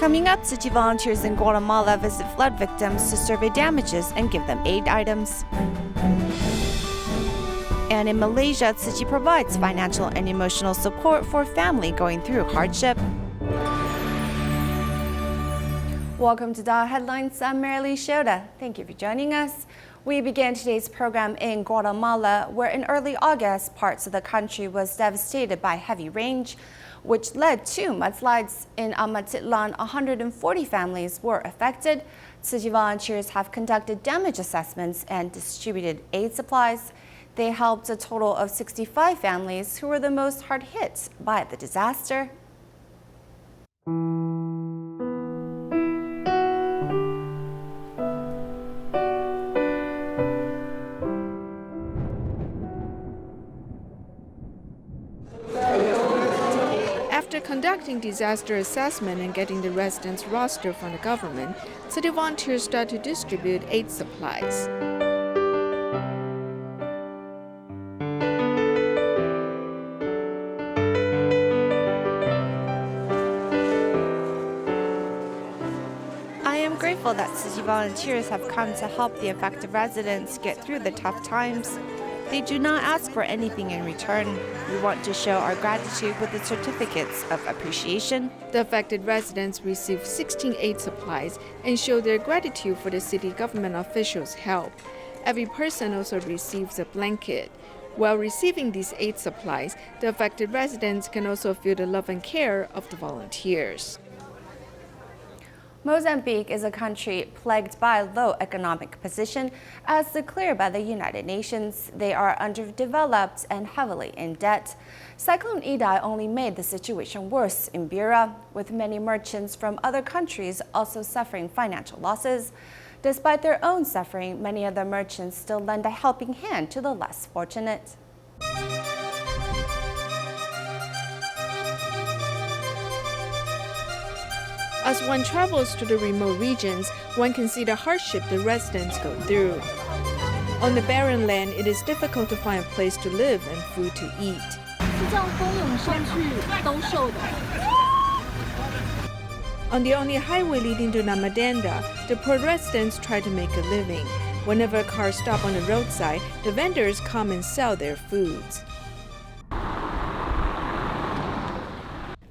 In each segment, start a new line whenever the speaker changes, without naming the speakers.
Coming up, Tzu Chi volunteers in Guatemala visit flood victims to survey damages and give them aid items. And in Malaysia, Tzu Chi provides financial and emotional support for a family going through hardship. Welcome to DaAi Headlines. I'm Mary Lee-Shioda. Thank you for joining us. We began today's program in Guatemala, where in early August, parts of the country was devastated by heavy rain, which led to mudslides. In Amatitlan, 140 families were affected. Tzu Chi volunteers have conducted damage assessments and distributed aid supplies. They helped a total of 65 families who were the most hard hit by the disaster.
After conducting disaster assessment and getting the residents' roster from the government, city volunteers start to distribute aid supplies.
I am grateful that Tzu Chi volunteers have come to help the affected residents get through the tough times. They do not ask for anything in return. We want to show our gratitude with the certificates of appreciation.
The affected residents receive 16 aid supplies and show their gratitude for the city government officials' help. Every person also receives a blanket. While receiving these aid supplies, the affected residents can also feel the love and care of the volunteers.
Mozambique is a country plagued by low economic position, as declared by the United Nations. They are underdeveloped and heavily in debt. Cyclone Idai only made the situation worse in Beira, with many merchants from other countries also suffering financial losses. Despite their own suffering, many of the merchants still lend a helping hand to the less fortunate.
As one travels to the remote regions, one can see the hardship the residents go through. On the barren land, it is difficult to find a place to live and food to eat. On the only highway leading to Namadanda, the poor residents try to make a living. Whenever cars stop on the roadside, the vendors come and sell their foods.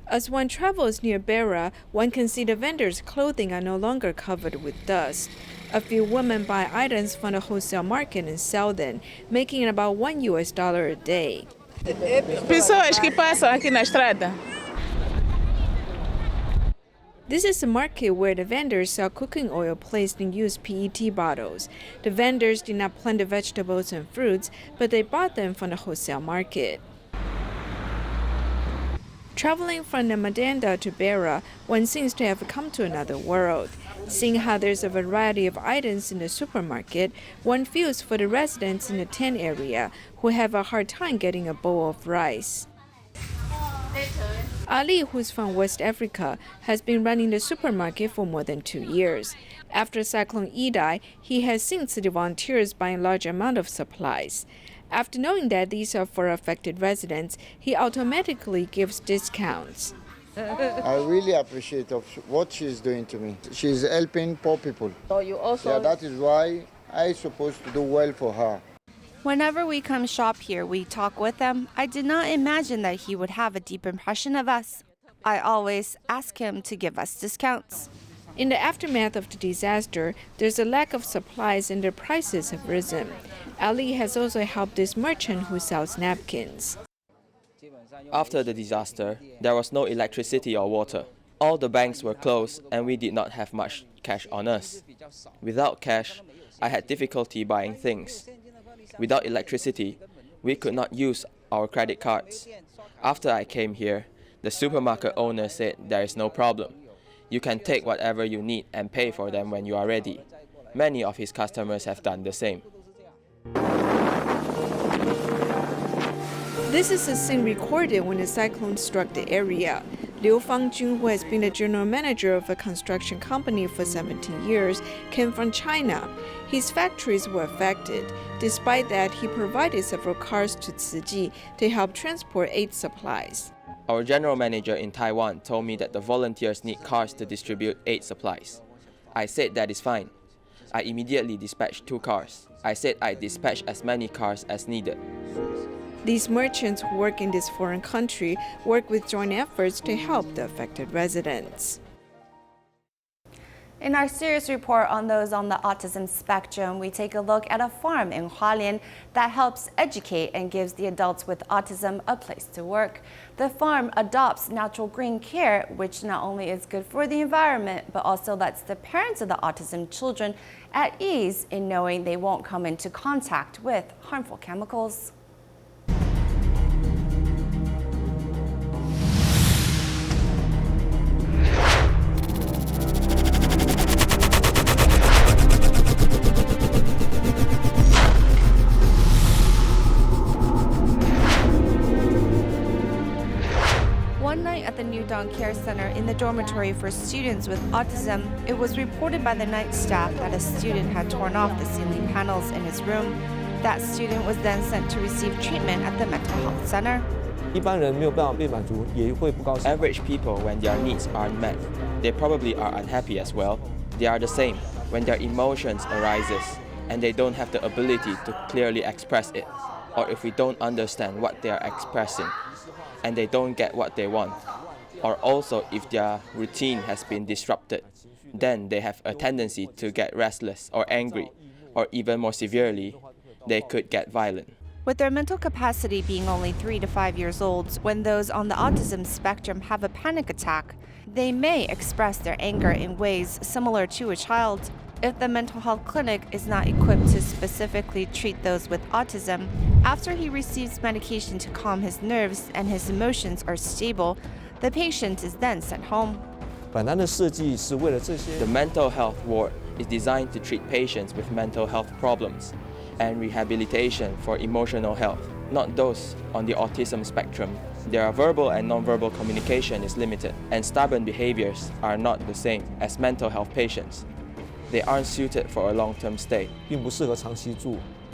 As one travels near Beira, one can see the vendors' clothing are no longer covered with dust. A few women buy items from the wholesale market and sell them, making about $1 a day.
Pessoas que passam aqui na estrada.
This is a market where the vendors sell cooking oil placed in used PET bottles. The vendors did not plant the vegetables and fruits, but they bought them from the wholesale market. Traveling from Namadanda to Beira, one seems to have come to another world. Seeing how there's a variety of items in the supermarket, one feels for the residents in the tent area who have a hard time getting a bowl of rice. Ali, who's from West Africa, has been running the supermarket for more than 2 years. After Cyclone Idai, he has seen city volunteers buying large amount of supplies. After knowing that these are for affected residents, he automatically gives discounts.
I really appreciate what she's doing to me. She's helping poor people.
So you also...
Yeah, that is why I'm supposed to do well for her.
Whenever we come shop here, we talk with him. I did not imagine that he would have a deep impression of us. I always ask him to give us discounts.
In the aftermath of the disaster, there's a lack of supplies and their prices have risen. Ali has also helped this merchant who sells napkins.
After the disaster, there was no electricity or water. All the banks were closed and we did not have much cash on us. Without cash, I had difficulty buying things. Without electricity, we could not use our credit cards. After I came here, the supermarket owner said there is no problem. You can take whatever you need and pay for them when you are ready. Many of his customers have done the same.
This is a scene recorded when the cyclone struck the area. Liu Fangjun, who has been the general manager of a construction company for 17 years, came from China. His factories were affected. Despite that, he provided several cars to Tzu Chi to help transport aid supplies.
Our general manager in Taiwan told me that the volunteers need cars to distribute aid supplies. I said that is fine. I immediately dispatched 2 cars. I said I'd dispatch as many cars as needed.
These merchants who work in this foreign country work with joint efforts to help the affected residents.
In our series report on those on the autism spectrum, we take a look at a farm in Hualien that helps educate and gives the adults with autism a place to work. The farm adopts natural green care, which not only is good for the environment, but also lets the parents of the autism children at ease in knowing they won't come into contact with harmful chemicals. One night at the New Dawn Care Center in the dormitory for students with autism, it was reported by the night staff that a student had torn off the ceiling panels in his room. That student was then sent to receive treatment at the mental health center.
Average people, when their needs aren't met, they probably are unhappy as well. They are the same when their emotions arises and they don't have the ability to clearly express it, or if we don't understand what they are expressing and they don't get what they want, or also if their routine has been disrupted, then they have a tendency to get restless or angry, or even more severely, they could get violent.
With their mental capacity being only 3 to 5 years old, when those on the autism spectrum have a panic attack, they may express their anger in ways similar to a child. If the mental health clinic is not equipped to specifically treat those with autism, after he receives medication to calm his nerves and his emotions are stable, the patient is then sent home.
The mental health ward is designed to treat patients with mental health problems and rehabilitation for emotional health, not those on the autism spectrum. Their verbal and nonverbal communication is limited, and stubborn behaviors are not the same as mental health patients. They aren't suited for a long-term stay.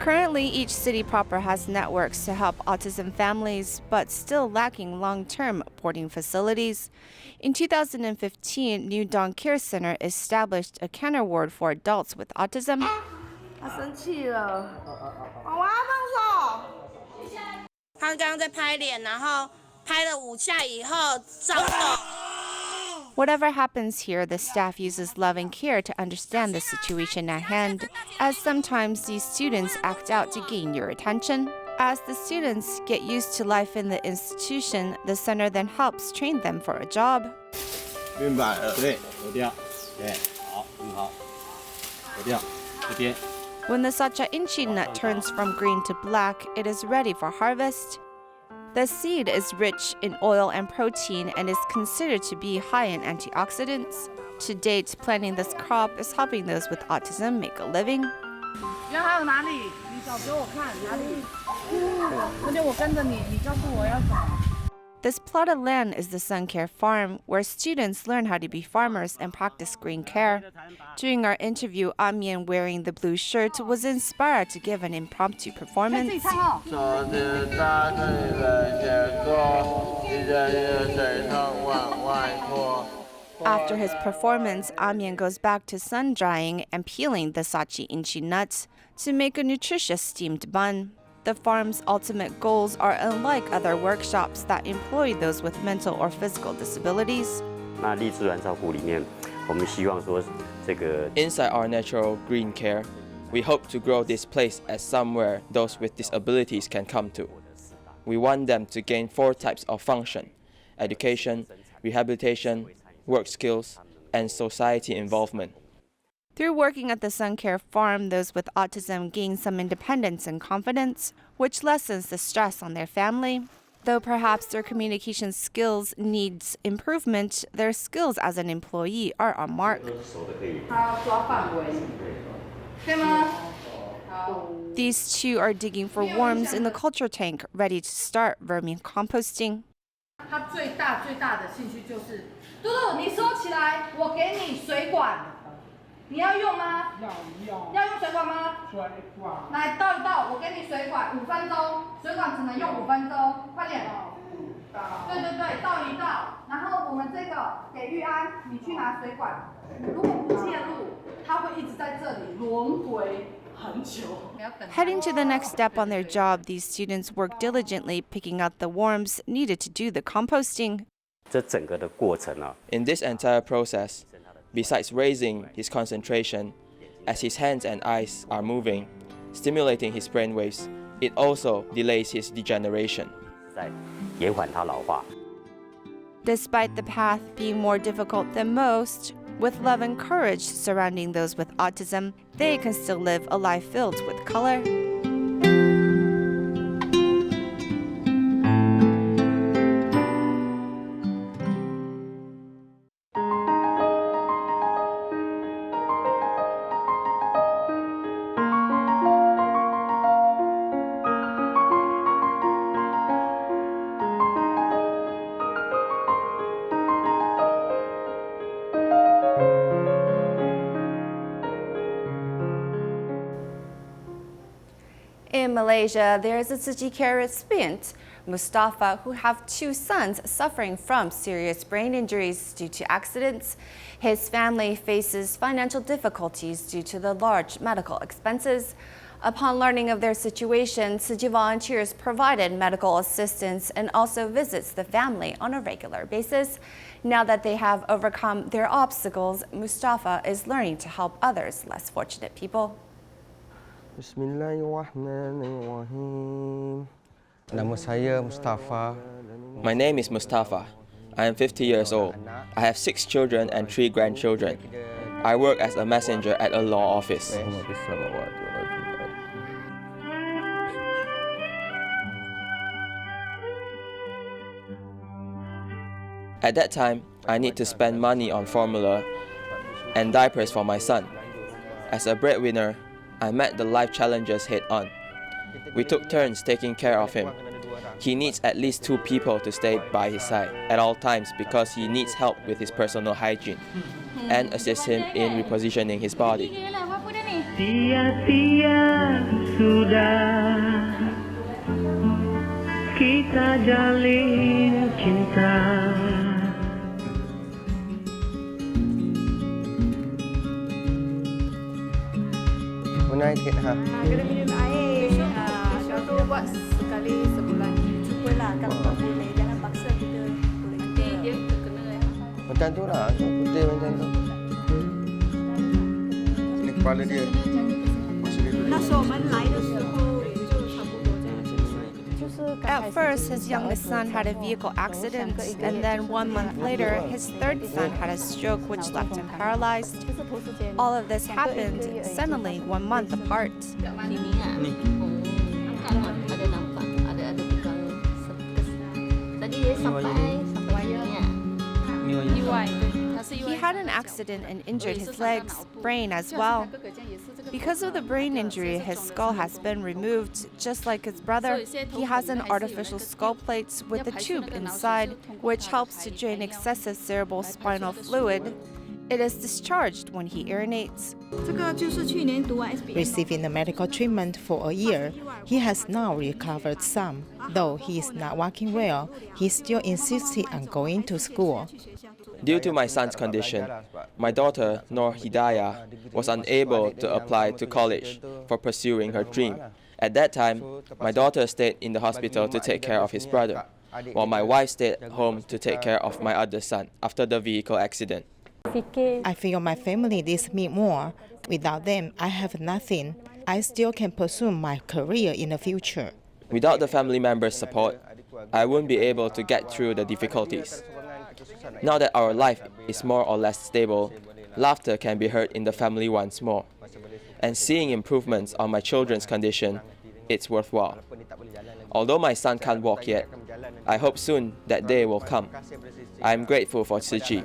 Currently, each city proper has networks to help autism families, but still lacking long-term boarding facilities. In 2015, New Dawn Care Center established a care ward for adults with autism.
他生气了，我要放手。他刚刚在拍脸，然后拍了5下以后躁动。
Whatever happens here, the staff uses love and care to understand the situation at hand, as sometimes these students act out to gain your attention. As the students get used to life in the institution, the center then helps train them for a job.
明白了，对，走掉，对，好，很好，走掉，这边。
When the Tzu Chi nut turns from green to black, it is ready for harvest. The seed is rich in oil and protein and is considered to be high in antioxidants. To date, planting this crop is helping those with autism make a living.
原来还有哪里？你找给我看哪里？那天我跟着你，你告诉我要什么？
This plot of land is the Sun Care Farm, where students learn how to be farmers and practice green care. During our interview, Amian, wearing the blue shirt, was inspired to give an impromptu performance. After his performance, Amian goes back to sun drying and peeling the Tzu Chi nuts to make a nutritious steamed bun. The farm's ultimate goals are unlike other workshops that employ those with mental or physical disabilities.
Inside our natural green care, we hope to grow this place as somewhere those with disabilities can come to. We want them to gain 4 types of function: education, rehabilitation, work skills, and society involvement.
Through working at the Sun Care Farm, those with autism gain some independence and confidence, which lessens the stress on their family. Though perhaps their communication skills needs improvement, their skills as an employee are on mark. These 2 are digging for worms in the culture tank, ready to start vermicomposting.
他最大的兴趣就是，嘟嘟，你收起来，我给你水管。 你要用吗？要用水管吗？水管。来倒一倒，我给你水管，5分钟，水管只能用5分钟，快点。对对对，倒一倒，然后我们这个给玉安，你去拿水管。如果不介入，它会一直在这里轮回很久。
Heading to the next step on their job, these students work diligently picking out the worms needed to do the composting.
这整个的过程啊，
In this entire process, besides raising his concentration, as his hands and eyes are moving, stimulating his brainwaves, it also delays his degeneration.
在延缓它老化。
Despite the path being more difficult than most, with love and courage surrounding those with autism, they can still live a life filled with color. In Malaysia, there is a Tzu Chi care recipient, Mustafa, who have 2 sons suffering from serious brain injuries due to accidents. His family faces financial difficulties due to the large medical expenses. Upon learning of their situation, Tzu Chi volunteers provided medical assistance and also visits the family on a regular basis. Now that they have overcome their obstacles, Mustafa is learning to help others less fortunate people.
Bismillahirrahmanirrahim. Nama saya Mustafa.
My name is Mustafa. I am 50 years old. I have 6 children and 3 grandchildren. I work as a messenger at a law office. At that time, I need to spend money on formula and diapers for my son. As a breadwinner, I met the life challenges head on. We took turns taking care of him. He needs at least 2 people to stay by his side at all times because he needs help with his personal hygiene and assist him in repositioning his body.
Sia-sia sudah kita jalin cinta.
Menaikkan ha.
Kena minum air. Contoh buat sekali sebulan. Cubalah kalau tak boleh. Jangan paksa kita. Nanti dia terkena.
Macam tu lah. Putih macam tu. Sini kepala dia. Masuk dia dulu.
At first, his youngest son had a vehicle accident, and then 1 month later, his third son had a stroke which left him paralyzed. All of this happened suddenly 1 month apart. He had an accident and injured his legs, brain as well. Because of the brain injury, his skull has been removed. Just like his brother, he has an artificial skull plate with a tube inside, which helps to drain excessive cerebral spinal fluid. It is discharged when he urinates.
Receiving the medical treatment for a year, he has now recovered some. Though he is not walking well, he still insisted on going to school.
Due to my son's condition, my daughter, Nur Hidayah, was unable to apply to college for pursuing her dream. At that time, my daughter stayed in the hospital to take care of his brother, while my wife stayed at home to take care of my other son after the vehicle accident.
I feel my family needs me more. Without them, I have nothing. I still can pursue my career in the future.
Without the family members' support, I wouldn't be able to get through the difficulties. Now that our life is more or less stable, laughter can be heard in the family once more. And seeing improvements on my children's condition, it's worthwhile. Although my son can't walk yet, I hope soon that day will come. I am grateful for Tzu Chi.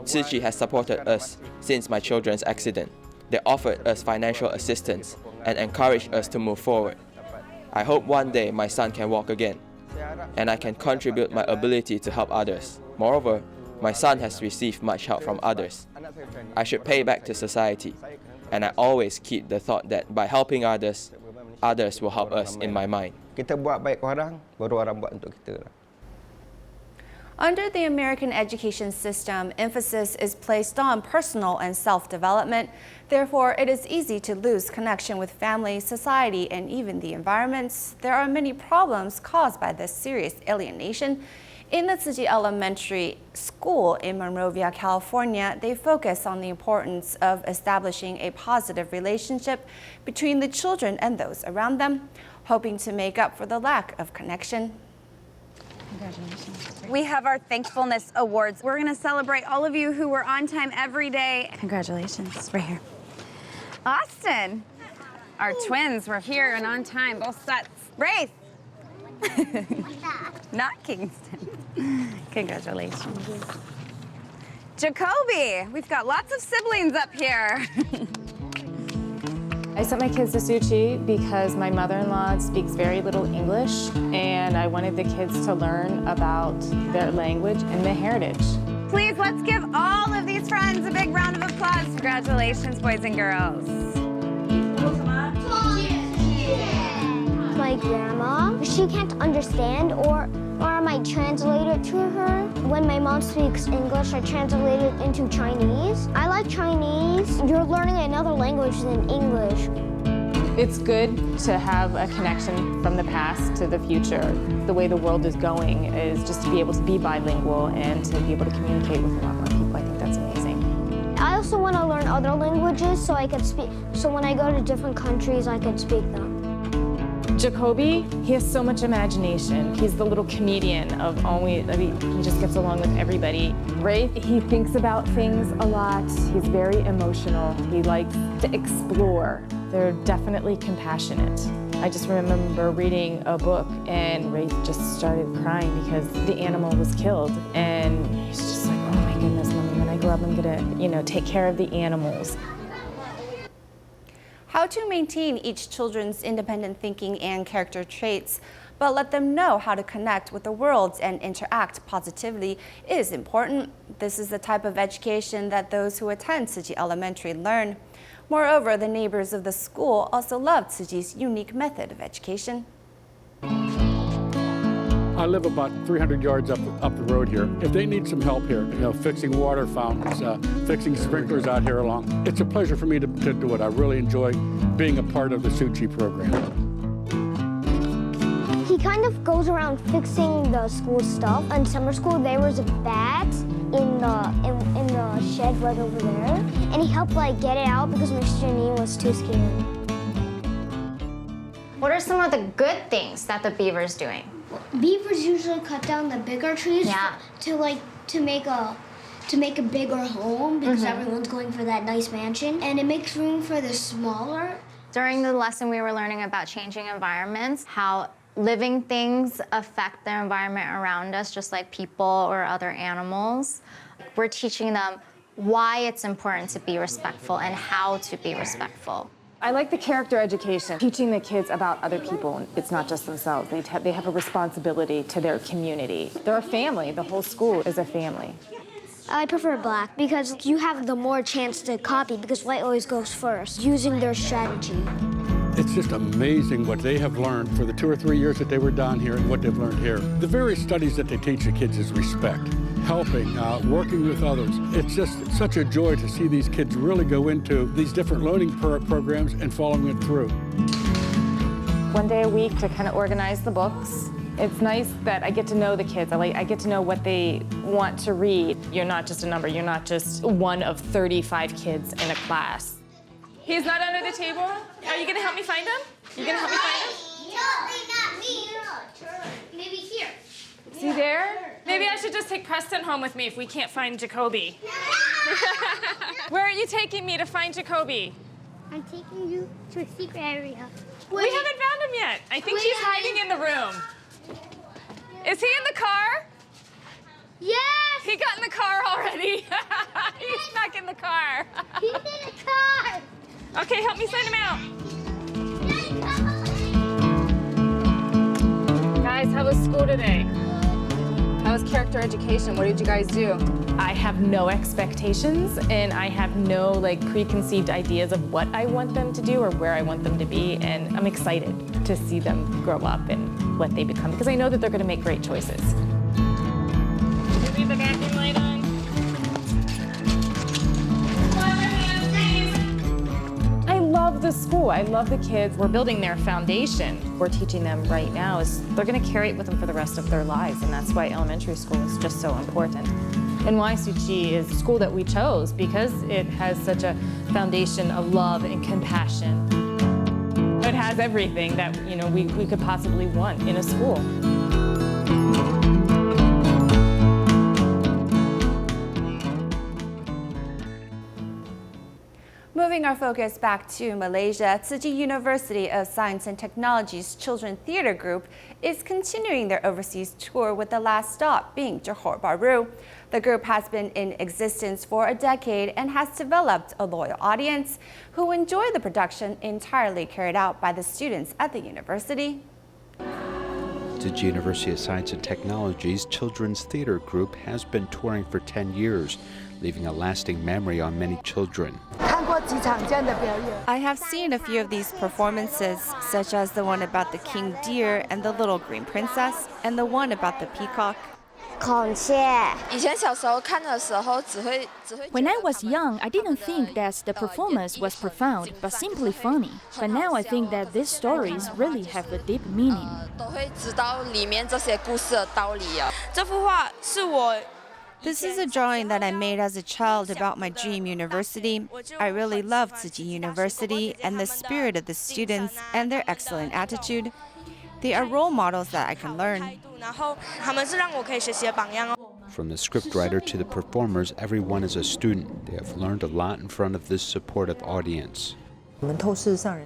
Tzu Chi has supported us since my children's accident. They offered us financial assistance and encouraged us to move forward. I hope one day my son can walk again, and I can contribute my ability to help others. Moreover, my son has received much help from others. I should pay back to society, and I always keep the thought that by helping others, others will help us in my mind.
Kita buat baik ke orang, baru orang buat untuk kita lah.
Under the American education system, emphasis is placed on personal and self-development. Therefore, it is easy to lose connection with family, society, and even the environments. There are many problems caused by this serious alienation. In the Tzu Chi Elementary School in Monrovia, California, they focus on the importance of establishing a positive relationship between the children and those around them, hoping to make up for the lack of connection.
Congratulations. We have our Thankfulness Awards. We're going to celebrate all of you who were on time every day.
Congratulations. Right here.
Austin, our twins were here and on time, both sets. Braith. Not Kingston.
Congratulations.
Jacoby, we've got lots of siblings up here.
I sent my kids to Tzu Chi because my mother-in-law speaks very little English, and I wanted the kids to learn about their language and their heritage.
Please, let's give all of these friends a big round of applause. Congratulations, boys and girls.
My grandma, she can't understand, or I might translate it to her. When my mom speaks English, I translate it into Chinese. I like Chinese. You're learning another language than English.
It's good to have a connection from the past to the future. The way the world is going is just to be able to be bilingual and to be able to communicate with a lot more people. I think that's amazing.
I also want to learn other languages so I could speak. So when I go to different countries, I could speak them.
Jacoby, he has so much imagination. He's the little comedian of always, he just gets along with everybody. Ray, he thinks about things a lot. He's very emotional. He likes to explore. They're definitely compassionate. I just remember reading a book and Ray just started crying because the animal was killed. And he's just like, oh my goodness, Mommy, when I grow up, I'm gonna, take care of the animals.
How to maintain each children's independent thinking and character traits, but let them know how to connect with the world and interact positively is important. This is the type of education that those who attend Tzu Chi Elementary learn. Moreover, the neighbors of the school also love Tzu Chi's unique method of education.
I live about 300 yards up the road here. If they need some help here, fixing water fountains, fixing sprinklers out here along, it's a pleasure for me to do it. I really enjoy being a part of the Tzu Chi program.
He kind of goes around fixing the school stuff. In summer school, there was a bat in the shed right over there, and he helped get it out because Mr. Janine was too scared.
What are some of the good things that the beaver's doing?
Beavers usually cut down the bigger trees to make a bigger home because everyone's going for that nice mansion, and it makes room for the smaller.
During the lesson, we were learning about changing environments, how living things affect the environment around us, just like people or other animals. We're teaching them why it's important to be respectful and how to be respectful.
I like the character education, teaching the kids about other people. It's not just themselves. They have a responsibility to their community. They're a family. The whole school is a family.
I prefer black because you have the more chance to copy because white always goes first, using their strategy.
It's just amazing what they have learned for the 2 or 3 years that they were down here and what they've learned here. The various studies that they teach the kids is respect, helping, working with others. It's just such a joy to see these kids really go into these different learning programs and following it through.
One day a week to kind of organize the books. It's nice that I get to know the kids. I get to know what they want to read. You're not just a number. You're not just one of 35 kids in a class. He's not under the table? Are you gonna help me find him? You gonna help me find him?
Not me. Maybe here.
Is he there? Maybe I should just take Preston home with me if we can't find Jacoby. Where are you taking me to find Jacoby?
I'm taking you to a secret area.
We haven't found him yet. I think he's hiding in the room. Is he in the car?
Yes!
He got in the car already. He's stuck in the car.
He's in the car!
Okay, help me send him out. Guys, how was school today? How was character education? What did you guys do? I have no expectations, and I have no preconceived ideas of what I want them to do or where I want them to be, and I'm excited to see them grow up and what they become because I know that they're going to make great choices. school. I love the kids. We're building their foundation. We're teaching them right now is they're going to carry it with them for the rest of their lives, and that's why elementary school is just so important. And why Tzu Chi is the school that we chose, because it has such a foundation of love and compassion. It has everything that we could possibly want in a school.
Moving our focus back to Malaysia, Tzu Chi University of Science and Technology's Children Theatre Group is continuing their overseas tour with the last stop being Johor Bahru. The group has been in existence for a decade and has developed a loyal audience who enjoy the production entirely carried out by the students at the university.
Tzu Chi University of Science and Technology's Children's Theatre Group has been touring for 10 years, leaving a lasting memory on many children.
I have seen a few of these performances, such as the one about the king deer and the little green princess, and the one about the peacock.
When I was young, I didn't think that the performance was profound, but simply funny. But now I think that these stories really have a deep meaning.
This is a drawing that I made as a child about my dream university. I really love Tzu Chi University and the spirit of the students and their excellent attitude. They are role models that I can learn.
From the scriptwriter to the performers, everyone is a student. They have learned a lot in front of this supportive audience.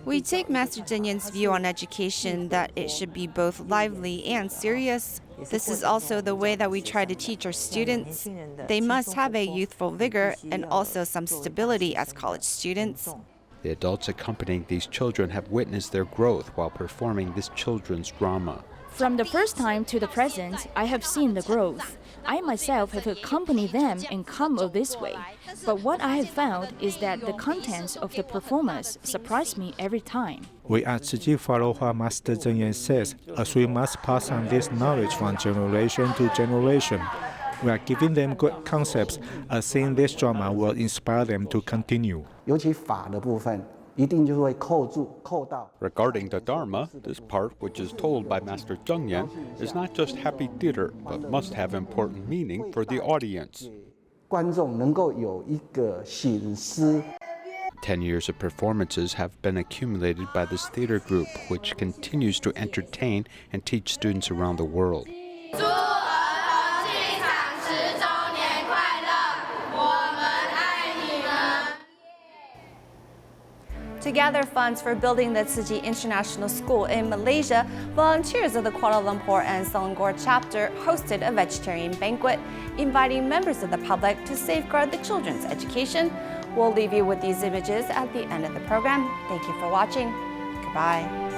We take Master Zhen Yan's view on education that it should be both lively and serious. This is also the way that we try to teach our students. They must have a youthful vigor and also some stability as college students.
The adults accompanying these children have witnessed their growth while performing this children's drama.
From the first time to the present, I have seen the growth. I myself have accompanied them and come of this way. But what I have found is that the contents of the performance surprise me every time.
We at Tzu Chi follow what Master Zhen Yan says, as we must pass on this knowledge from generation to generation. We are giving them good concepts, as seeing this drama will inspire them to continue.
Regarding the Dharma, this part, which is told by Master Zhen Yan, is not just happy theater, but must have important meaning for the audience. 10 years of performances have been accumulated by this theater group, which continues to entertain and teach students around the world.
To gather funds for building the Tzu Chi International School in Malaysia, volunteers of the Kuala Lumpur and Selangor chapter hosted a vegetarian banquet, inviting members of the public to safeguard the children's education. We'll leave you with these images at the end of the program. Thank you for watching. Goodbye.